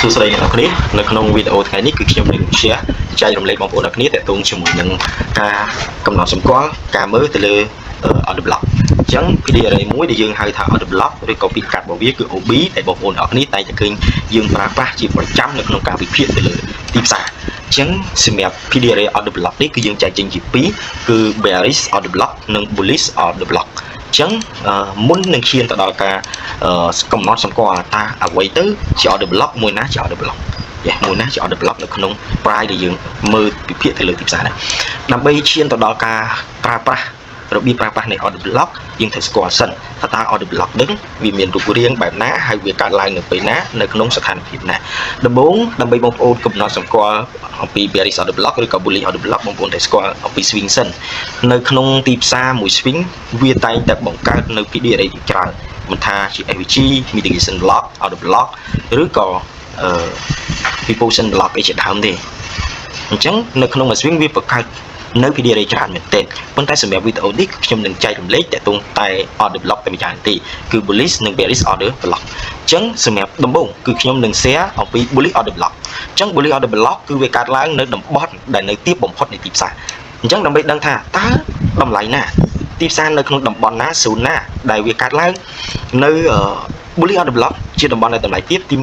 សួស្តីអ្នកនរគ្នានៅក្នុងវីដេអូថ្ងៃនេះគឺខ្ញុំនឹង share ចែករំលែកបងប្អូនអ្នកគ្នាទាក់ទងជាមួយនឹងការកំណត់សម្គាល់ការមើលទៅលើ order block អញ្ចឹង PDRA មួយដែលយើងហៅថា order block ឬក៏ពីកាត់របស់វាគឺ OB ដែលបងប្អូនអ្នកគ្នាតែងតែឃើញយើងប្រើប្រាស់ជាប្រចាំនៅក្នុងការវិភាគទៅលើទីផ្សារអញ្ចឹងសម្រាប់ PDRA order block នេះគឺយើងចែកចេញជាពីរគឺ bearish order block និង bullish order block អញ្ចឹងមុននឹងឈានទៅដល់ការកំណត់សម្គាល់ថាអ្វីទៅជា order block មួយណាជា order block មួយណាជា order block នៅក្នុង price ដែលយើងមើលពិភាក្សាទៅលើទីផ្សារណាដើម្បីឈានទៅដល់ការប្រើប្រាស់របៀបប្រើប្រាស់នៃ order block យើងត្រូវស្គាល់សិនថាតើ order block នឹងវាមានរូបរាងបែបណាហើយវាកើតឡើងនៅពេលណានៅក្នុងស្ថានភាពណាដំបូងដើម្បីបងប្អូនកំណត់សម្គាល់អំពី bearish order block ឬក៏ bullish order block បងប្អូនត្រូវស្គាល់អំពី swing សិននៅក្នុងទីផ្សារមួយ swing វាតែងតែបង្កើតនៅ PDRA ច្រើនមិនថាជា FVG mitigation block order block ឬក៏Precaution block អីជាដើមទេអញ្ចឹងនៅក្នុងមួយ swing វាបង្កើតនៅ PDRA ច្រើនមែនទែនប៉ុន្តែសម្រាប់វីដេអូនេះខ្ញុំនឹងចែករំលែកតាក់ទងតែ order block តែម្យ៉ាងទេគឺ bullish និង bearish order block អញ្ចឹងសម្រាប់ដំបូងគឺខ្ញុំនឹង share អំពី bullish order block អញ្ចឹង bullish order block គឺវាកើតឡើងនៅតំបន់ដែលនៅទាបបំផុតនៃទីផ្សារអញ្ចឹងដើម្បីដឹងថាតើតម្លៃណាទីផ្សារនៅក្នុងតំបន់ណាស៊ូនណាដែលវាកើតឡើងនៅ bullish order block ជាតំបន់ដែលតម្លៃទាបទី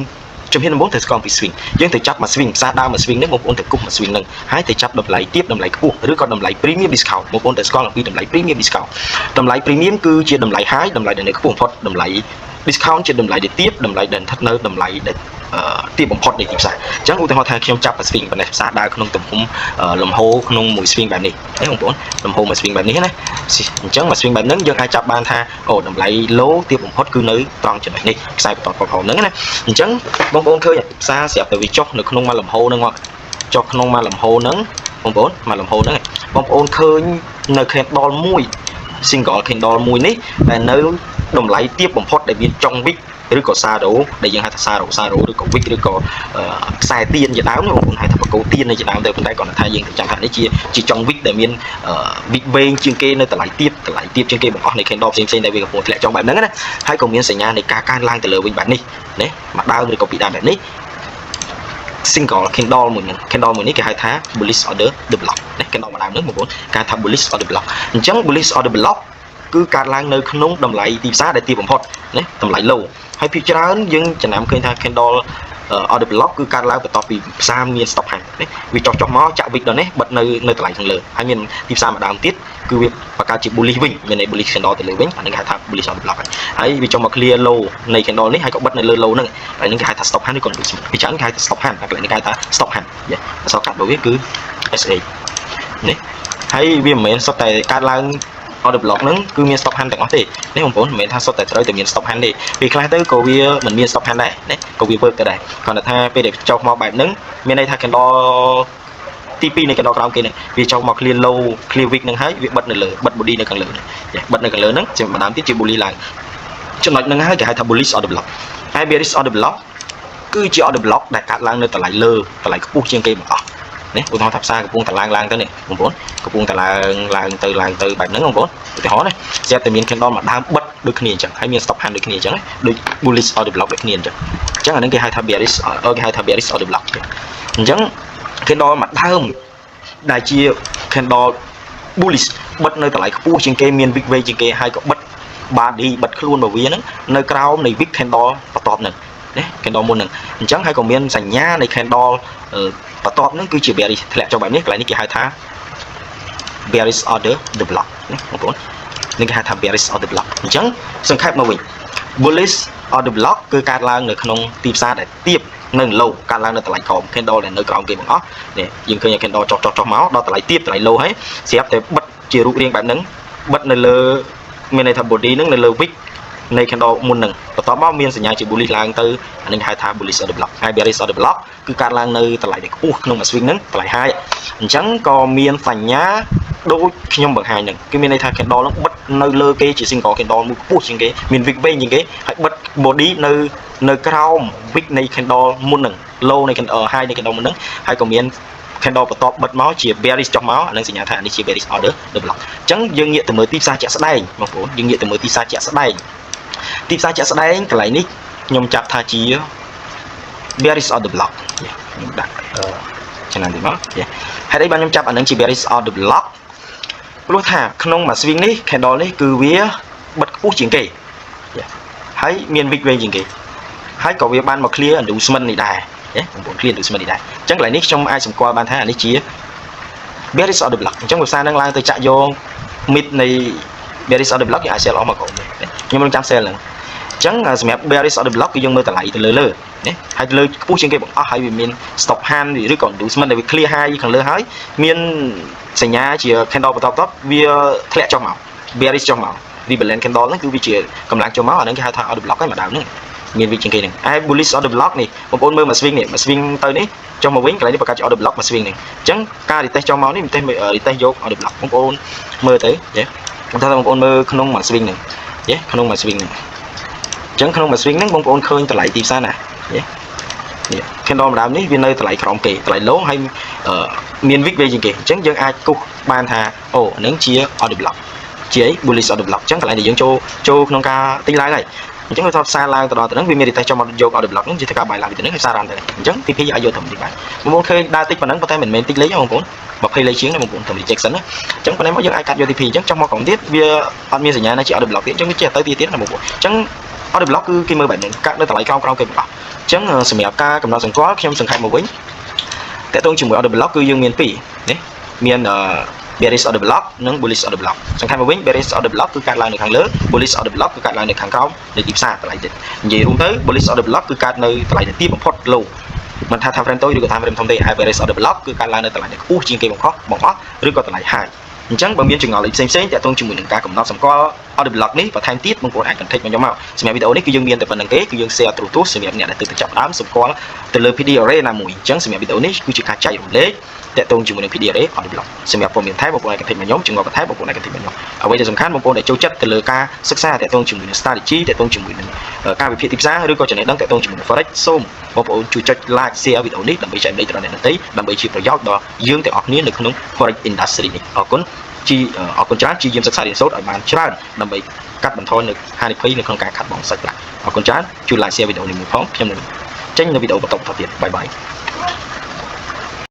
ជំហានដំបូងត្រូវស្គាល់ពី swing យើងត្រូវចាប់មក swing ផ្សារដើមមក swing នេះបងប្អូនត្រូវគប់មក swing នឹងហើយត្រូវចាប់តម្លៃទាបតម្លៃខ្ពស់ឬក៏តម្លៃ premium discount បងប្អូនត្រូវស្គាល់អំពីតម្លៃ premium discount តម្លៃ premium គឺជាតម្លៃ high តម្លៃដែលនៅខ្ពស់បំផុតតម្លៃ discount ជាតម្លៃដែលទាបតម្លៃដែលស្ថិតនៅតម្លៃដែលទាបបំផុតនៃទីផ្សារអញ្ចឹងឧទាហរណ៍ថាខ្ញុំចាប់មក swing ប៉ុន្តែផ្សារដើរក្នុងទំហំលំហូរក្នុងមួយ swing បែបនេះណាបងប្អូនលំហូរមួយ swing បែបនេះណាអញ្ចឹងមួយ swing បែបហ្នឹងយើងអាចចាប់បានថាអូតម្លៃ low ទាបបំផុតគឺនៅត្រង់ចំណុចនេះខ្សែបន្តប្រហោហ្នឹងណាអញ្ចឹងបងប្អូនឃើញផ្សារស្រាប់តែវាចុះនៅក្នុងមួយលំហូរហ្នឹងមកចុះក្នុងមួយលំហូរហ្នឹងបងប្អូនមួយលំហូរហ្នឹងបងប្អូនឃើញនៅ candle មួយ single candle មួយនេះដែលនៅតម្លៃទាបបំផុតដែលមានចុង wick ឬក៏ shadow ដែលយើងហៅថា shadow ឬក៏ wick ឬក៏ខ្សែទៀនជាដើមបងប្អូនហៅថាបកគោទៀននេះជាដើមទៅប៉ុន្តែគាត់ថាយើងទៅចាំថានេះជាចុង wick ដែលមាន wick វែងជាងគេនៅតម្លៃទាបជាងគេបង្អស់នៃ candle ផ្សេងៗដែលវាកំពុងធ្លាក់ចុះបែបហ្នឹងណាហើយក៏មានសញ្ញានៃការកើនឡើងទៅលើវិញបែបនេះណាមួយដើមឬក៏ពីរដើមបែបនេះ single candle មួយហ្នឹង candle មួយនេះគេហៅថា bullish order block ណា candle មួយដើមហ្នឹងបងប្អូនគេហៅថា bullish order block អញ្ចឹង bullish order block គឺកើតឡើងនៅក្នុងតម្លៃទីផ្សារដែលទាបបំផុតណាតម្លៃ low ហើយភាគច្រើនយើងចំណាំឃើញថា candle order block គឺកើតឡើងបន្ទាប់ពីផ្សារមាន stop hand ណាវាចុះមកចាក់ wick ដល់នេះបិទនៅតម្លៃខាងលើហើយមានទីផ្សារម្ដងទៀតគឺវាបង្កើតជា bullish វិញមានន័យ bullish candle ទៅលើវិញអានេះគេហៅថា bullish order block ហើយវាចុះមក clear low នៃ candle នេះហើយក៏បិទនៅលើ low ហ្នឹងហើយនេះគេហៅថា stop hand ឬក៏ពីច្រើនគេហៅថា stop hand តែកន្លែងនេះគេហៅថា stop hand អក្សរកាត់របស់វាគឺ SA នេះហើយវាមិនមែនសុទ្ធតែកើតឡើងorder block ហ្នឹងគឺមាន stop hand ទាំងអស់ទេនេះបងប្អូនមិនមែនថាសុទ្ធតែត្រូវតែមាន stop hand ទេពេលខ្លះទៅក៏វាមិនមាន stop hand ដែរណាក៏វា work ទៅដែរគ្រាន់តែថាពេលដែលចុះមកបែបហ្នឹងមានន័យថា candle ទី2នៃ candle ក្រោមគេនេះវាចុះមក clear low clear wick ហ្នឹងហើយវាបិទនៅលើបិទ body នៅខាងលើនេះបិទនៅខាងលើហ្នឹងជាម្ដងទៀតជា bullish ឡើងចំណុចហ្នឹងហើយគេហៅថា bullish order block ហើយ bearish order block គឺជា order block ដែលកាត់ឡើងនៅតម្លៃលើតម្លៃខ្ពស់ជាងគេបង្អស់នេះឧទាហរណ៍ថាផ្សារកំពុងតែឡើងទៅនេះបងប្អូនកំពុងតែឡើងទៅបែបហ្នឹងបងប្អូនឧទាហរណ៍ណាស្រាប់តែមាន candle មួយដើមបិទដូចគ្នាអញ្ចឹងហើយមាន stop hand ដូចគ្នាអញ្ចឹងដូច bullish order block ដូចគ្នាអញ្ចឹងអាហ្នឹងគេហៅថា bearish គេហៅថា bearish order block អញ្ចឹង candle មួយដើមដែលជា candle bullish បិទនៅតម្លៃខ្ពស់ជាងគេមាន wick វែងជាងគេហើយក៏បិទ body បិទខ្លួនរបស់វាហ្នឹងនៅក្រោមនៃ wick candle បន្ទាប់ហ្នឹងណា candle មុនហ្នឹងអញ្ចឹងហើយក៏មានសញ្ញានៃ candle បន្ទាប់ហ្នឹងគឺជា bearish ធ្លាក់ចុះបែបនេះកន្លែងនេះគេហៅថា bearish order block ណាបងប្អូននេះគេហៅថា bearish order block អញ្ចឹងសង្ខេបមកវិញ bullish order block គឺកើតឡើងនៅក្នុងទីផ្សារដែលទាបនៅ low កើតឡើងនៅតម្លៃក្រោម candle ដែលនៅក្រោមគេបង្អស់នេះយើងឃើញ candle ចុះមកដល់តម្លៃទាបតម្លៃ low ហើយស្រាប់តែបិទជារូបរាងបែបហ្នឹងបិទនៅលើមានន័យថា body ហ្នឹងនៅលើ wick នៃ candle មុនហ្នឹងបន្ទាប់មកមានសញ្ញាជា bullish ឡើងទៅអានេះហៅថា bullish order block ហើយ bearish order block គឺកើតឡើងនៅតម្លៃដែលខ្ពស់ក្នុងមួយ swing ហ្នឹងតម្លៃ high អញ្ចឹងក៏មានសញ្ញាដូចខ្ញុំបង្ហាញហ្នឹងគឺមានន័យថា candle ហ្នឹងបិទនៅលើគេជា single candle មួយខ្ពស់ជាងគេមាន wick វែងជាងគេហើយបិទ body នៅក្រោម wick នៃ candle មុនហ្នឹង low នៃ candle high នៃ candle មុនហ្នឹងហើយក៏មាន candle បន្ទាប់បិទមកជា bearish ចុះមកអានឹងសញ្ញាថានេះជា bearish order block អញ្ចឹងយើងងាកទៅមើលទីផ្សារជាក់ស្ដែងបងប្អូនយើងងាកទៅមើលទីផ្សារជាក់ស្ដែងកន្លែងនេះខ្ញុំចាប់ថាជា bearish order block ដាក់ចំណាំទីមកហើយđâyបានខ្ញុំចាប់អានឹងជា bearish order block ព្រោះថាក្នុងមួយ swing នេះ candle នេះគឺវាបិទខ្ពស់ជាងគេហើយមាន wick វែងជាងគេហើយក៏វាបានមក clear inducement នេះដែរបងប្អូន clear inducement នេះដែរអញ្ចឹងកន្លែងនេះខ្ញុំអាចសម្គាល់បានថាអានេះជា bearish order block អញ្ចឹងភាសានឹងឡើងទៅចាក់យក mid នៃ bearish order block យើងអាច sell អស់មកក្រុមខ្ញុំនឹងចាំ sell ហ្នឹងអញ្ចឹងសម្រាប់ bearish order block គឺយើងមើលតម្លៃទៅលើណាហើយលើខ្ពស់ជាងគេបង្អស់ហើយវាមាន stop hand ឬក៏ inducement ដែលវា clear high ខាងលើហើយមានសញ្ញាជា candle បន្តវាធ្លាក់ចុះមក bearish ចុះមក rebalance candle ហ្នឹងគឺវាជាកម្លាំងចុះមកអាហ្នឹងគេហៅថា order block ហើយម្ដងហ្នឹងមានវាជាងគេហ្នឹងហើយ bullish order block នេះបងប្អូនមើលមួយ swing នេះមួយ swing ទៅនេះចុះមកវិញកន្លែងនេះបង្កើតជា order block មួយ swing ហ្នឹងអញ្ចឹងការ retest ចុះមកនេះ retest យក order block បងប្អូនមើលទៅខ្ញុំថាបងប្អូនមើលក្នុងមួយ swing ហ្នឹងក្នុងមួយ swing ហ្នឹងអញ្ចឹងក្នុងមួយ swing ហ្នឹងបងប្អូនឃើញតម្លៃទីផ្សារណានេះ candle ម្ដងនេះវានៅតម្លៃក្រោមគេតម្លៃ low ហើយមាន wick វែងជាងគេអញ្ចឹងយើងអាចគូសបានថាអូហ្នឹងជា order block ជា bullish order block អញ្ចឹងកន្លែងដែលយើងចូលក្នុងការទិញឡើងហើយអញ្ចឹងវាថាផ្សារឡើងទៅដល់ទៅហ្នឹងវាមាន retest ចុះមកយក order block ហ្នឹងជាការបាយឡើងទៅហ្នឹងហើយផ្សាររ៉ាន់ទៅអញ្ចឹង TP អាចយកត្រឹមនេះបានបងប្អូនឃើញដើរតិចប៉ុណ្ណឹងប៉ុន្តែមិនមែនតិចលេខទេបងប្អូន20លេខជាងណាបងប្អូនត្រឹម rejection ណាអញ្ចឹងប៉ុណ្ណេះមកយើងអាចកាត់យក TP អញ្ចឹងចុះមកក្រុមទៀតវាអត់មានសញ្ញាណាជា order block ទៀតអញ្ចឹងវាចេះទៅទៀតណាបងប្អូនអញ្ចឹង order block គឺគេមើលបែបហ្នឹងកាត់នៅតម្លៃក្រោមគេបង្អស់អញ្ចឹងសម្រាប់ការកំណត់សម្គាល់ខ្ញុំសង្ខេបមកវិញតើតើជាមួយ order block គឺយើងមានពីរនេះមានbearish order block និង bullish order block សង្ខេបមកវិញ bearish order block គឺកាត់ឡើងនៅខាងលើ bullish order block គឺកាត់ឡើងនៅខាងក្រោមនៃទីផ្សារតម្លៃទៀតនិយាយរួមទៅ bullish order block គឺកាត់នៅតម្លៃទាបបំផុត low មិនថា frame តូចឬក៏ថា frame ធំទេហើយ bearish order block គឺកាត់ឡើងនៅតម្លៃខ្ពស់ជាងគេបង្អស់ឬក៏តម្លៃ high អញ្ចឹងបើមានចង្អុលផ្សេងៗតាក់ទងជាមួយនឹងការកំណត់សម្គាល់ order block នេះបន្ថែមទៀតបងប្អូនអាច contact មកខ្ញុំមកសម្រាប់វីដេអូនេះគឺយើងមានតែប៉ុណ្្នឹងទេគឺយើង share ទូទៅសម្រាប់អ្នកដែលទើបតែចាប់ផ្ដើមសម្គាល់ទៅលើ PD array ណាមួយអញ្ចឹងសម្រាប់វីដេអូនេះគឺជាការចែករំលែកតាក់ទងជាមួយនឹង PD array order block សម្រាប់ព័ត៌មានថែមបងប្អូនអាច contact មកខ្ញុំចង្អុលបន្ថែមបងប្អូនអាច contact មកខ្ញុំអ្វីដែលសំខាន់បងប្អូនដែលចូលចិត្តទៅលើការសិក្សាតាក់ទងជាមួយនឹង strategy តាក់ទងជាមួយនឹងការវិភាគទីផ្សារឬក៏ចំណេះដឹងតាក់ទងជាមួយនឹង forex សូមបងប្អូនជួយចុច like share វីដេអូនេះដើម្បីចែករំលែកទៅដល់អ្នកដទៃដើម្បីជាប្រយោជន៍ដល់យើងទាំងអស់គ្នានៅក្នុង forex industry នេះអរគុណអរគុណច្រើនជាយាមសិក្សារៀនសូត្រឲ្យបានច្រើនដើម្បីកាត់បន្ថយនៅហានិភ័យនៅក្នុងការខាត់បងសាច់ប្រាក់អរគុណច្រើនជួយ like share វីដេអូនេះមួយផងខ្ញុំនឹងចេញនៅវីដេអូបន្តទៀតបាយបាយ